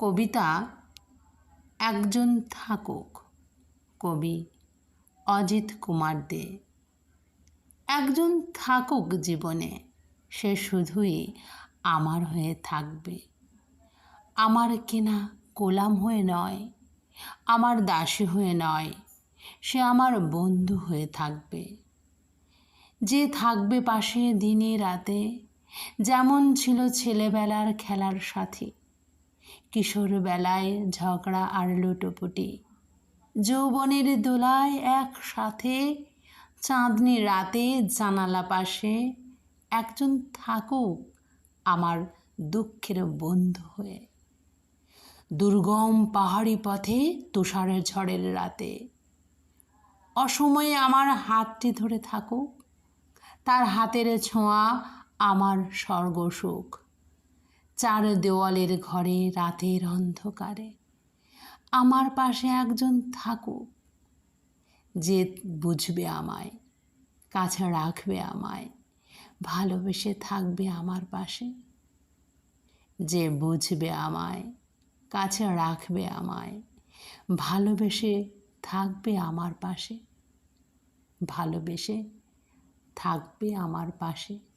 কবিতা একজন থাকুক, কবি অজিত কুমার দে। একজন থাকুক জীবনে, সে শুধুই আমার হয়ে থাকবে, আমার কেনা গোলাম হয়ে নয়, আমার দাসী হয়ে নয়, সে আমার বন্ধু হয়ে থাকবে। যে থাকবে পাশে দিনে রাতে, যেমন ছিল ছেলেবেলার খেলার সাথী, কিশোর বেলায় ঝগড়া আর লুটোপুটি, যৌবনের দোলায় একসাথে, চাঁদনি রাতে জানালা পাশে। একজন থাকুক আমার দুঃখের বন্ধু হয়ে, দুর্গম পাহাড়ি পথে তুষারের ঝড়ের রাতে, অসময়ে আমার হাতটি ধরে থাকুক, তার হাতের ছোঁয়া আমার স্বর্গসুখ। চার দেওয়ালের ঘরে রাতের অন্ধকারে আমার পাশে একজন থাকুক, যে বুঝবে আমায়, কাছে রাখবে আমায়, ভালোবেসে থাকবে আমার পাশে। যে বুঝবে আমায়, কাছে রাখবে আমায়, ভালোবেসে থাকবে আমার পাশে, ভালোবেসে থাকবে আমার পাশে।